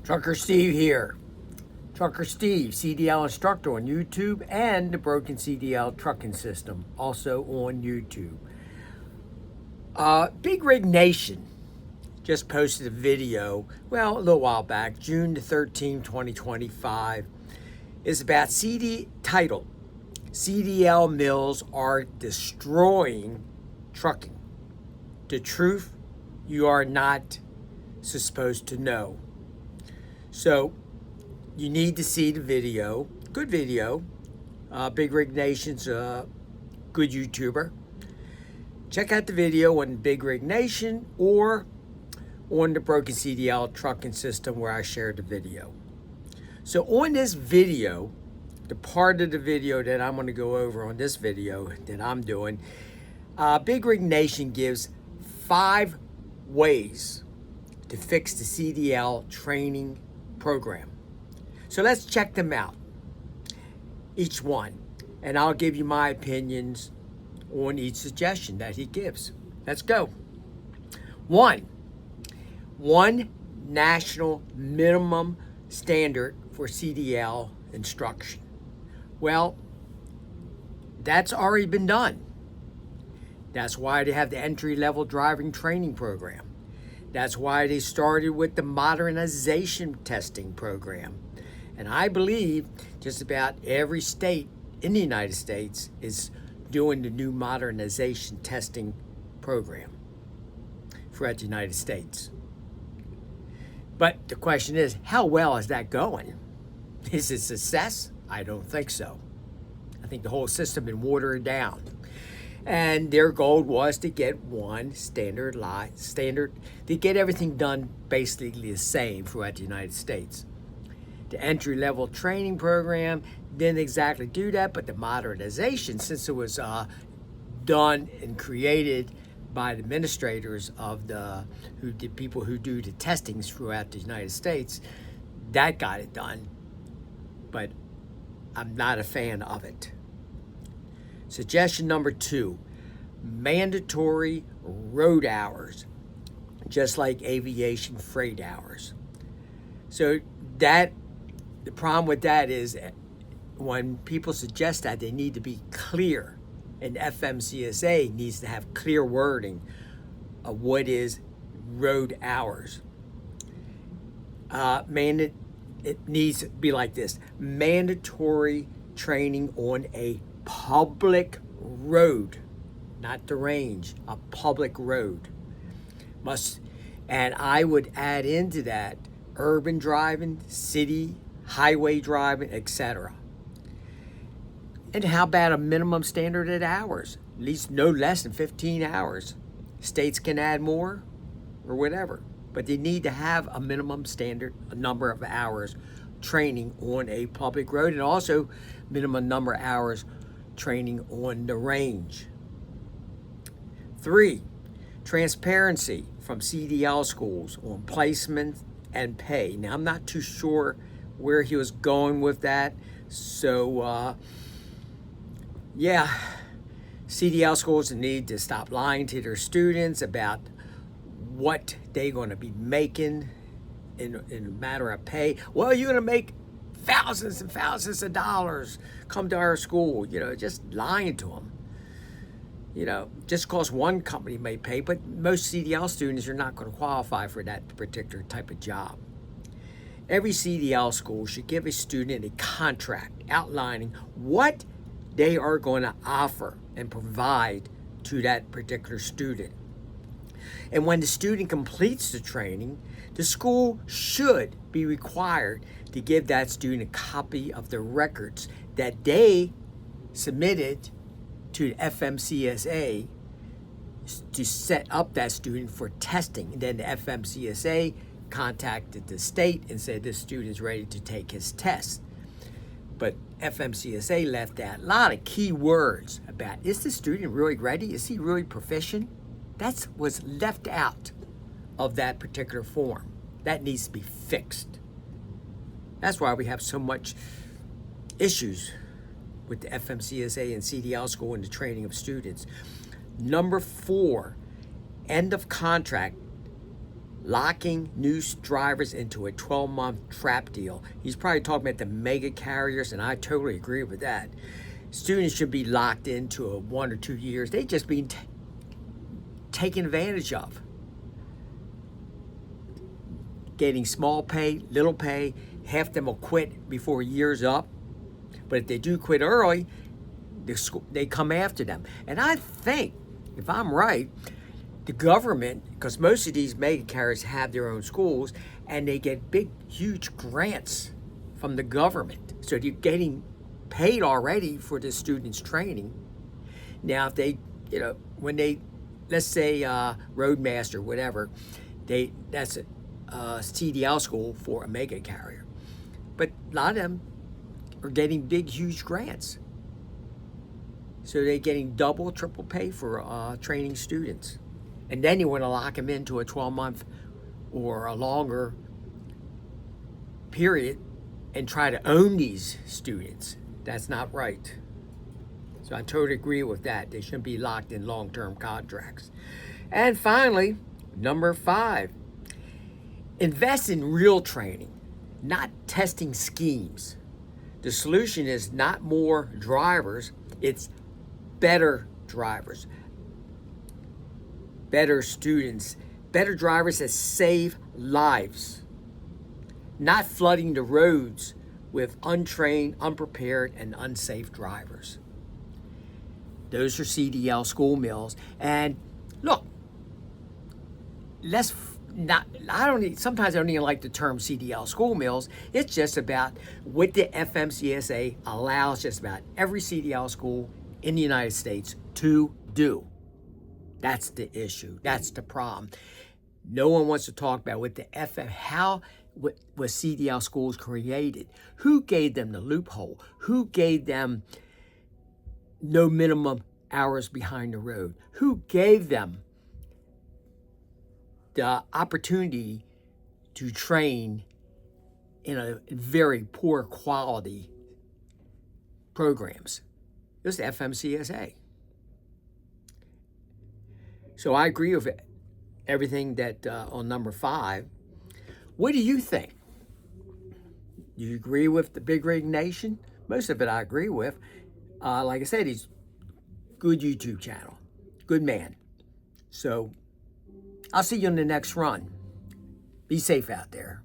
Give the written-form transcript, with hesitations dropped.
Trucker Steve here. Trucker Steve, CDL instructor on YouTube, and the Broken CDL Trucking System, also on YouTube. Big Rig Nation just posted a video, a little while back, June the 13th, 2025. It's about titled, CDL mills are destroying trucking. The truth you are not supposed to know. So you need to see the video. Good video. Big Rig Nation's a good YouTuber. Check out the video on Big Rig Nation or on the Broken CDL Trucking System where I shared the video. So on this video, the part of the video that I'm going to go over on this video that I'm doing, Big Rig Nation gives 5 ways to fix the CDL training program. So let's check them out, each one, and I'll give you my opinions on each suggestion that he gives. Let's go. One national minimum standard for CDL instruction. Well, that's already been done. That's why they have the entry-level driving training program. That's why they started with the modernization testing program. And I believe just about every state in the United States is doing the new modernization testing program throughout the United States. But the question is, how well is that going? Is it a success? I don't think so. I think the whole system has been watered down. And their goal was to get one standard, to get everything done basically the same throughout the United States. The entry-level training program didn't exactly do that, but the modernization, since it was done and created by the administrators of the people who do the testings throughout the United States, that got it done. But I'm not a fan of it. Suggestion number 2, mandatory road hours, just like aviation freight hours. So the problem with that is when people suggest that, they need to be clear, and FMCSA needs to have clear wording of what is road hours. It needs to be like this: mandatory training on a public road, not the range, a public road. And I would add into that urban driving, city, highway driving, etc. And how about a minimum standard at hours? At least no less than 15 hours. States can add more or whatever, but they need to have a minimum standard, a number of hours training on a public road, and also minimum number of hours training on the range. 3, transparency from CDL schools on placement and pay. Now, I'm not too sure where he was going with that. So, CDL schools need to stop lying to their students about what they're going to be making in a matter of pay. Well, you're going to make thousands and thousands of dollars. Come to our school, just lying to them. Just because one company may pay, but most CDL students are not going to qualify for that particular type of job. Every CDL school should give a student a contract outlining what they are going to offer and provide to that particular student. And when the student completes the training, the school should be required to give that student a copy of the records that they submitted to FMCSA to set up that student for testing. And then the FMCSA contacted the state and said this student's ready to take his test. But FMCSA left out a lot of key words about, is the student really ready? Is he really proficient? That was left out of that particular form. That needs to be fixed. That's why we have so much issues with the FMCSA and CDL school and the training of students. Number 4, end of contract locking new drivers into a 12-month trap deal. He's probably talking about the mega carriers, and I totally agree with that. Students should be locked into a 1 or 2 years. They just being taken advantage of. Getting small pay, little pay. Half them will quit before a year's up. But if they do quit early, they come after them. And I think, if I'm right, the government, because most of these mega carriers have their own schools, and they get big, huge grants from the government. So they're getting paid already for the students' training. Now, if they, when they, let's say Roadmaster, whatever, that's a CDL school for a mega carrier. But a lot of them are getting big, huge grants. So they're getting double, triple pay for training students. And then you want to lock them into a 12-month or a longer period and try to own these students. That's not right. So I totally agree with that. They shouldn't be locked in long-term contracts. And finally, number 5, invest in real training, not testing schemes. The solution is not more drivers, it's better drivers, better students, better drivers that save lives, not flooding the roads with untrained, unprepared, and unsafe drivers. Those are CDL school mills. And look, sometimes I don't even like the term CDL school mills. It's just about what the FMCSA allows just about every CDL school in the United States to do. That's the issue. That's the problem. No one wants to talk about what the how was CDL schools created. Who gave them the loophole? Who gave them no minimum hours behind the road? Who gave them the opportunity to train in a very poor quality programs? It was the FMCSA. So I agree with everything that on number 5. What do you think? Do you agree with the Big Rig Nation? Most of it I agree with. Like I said, he's good YouTube channel. Good man. So I'll see you in the next run. Be safe out there.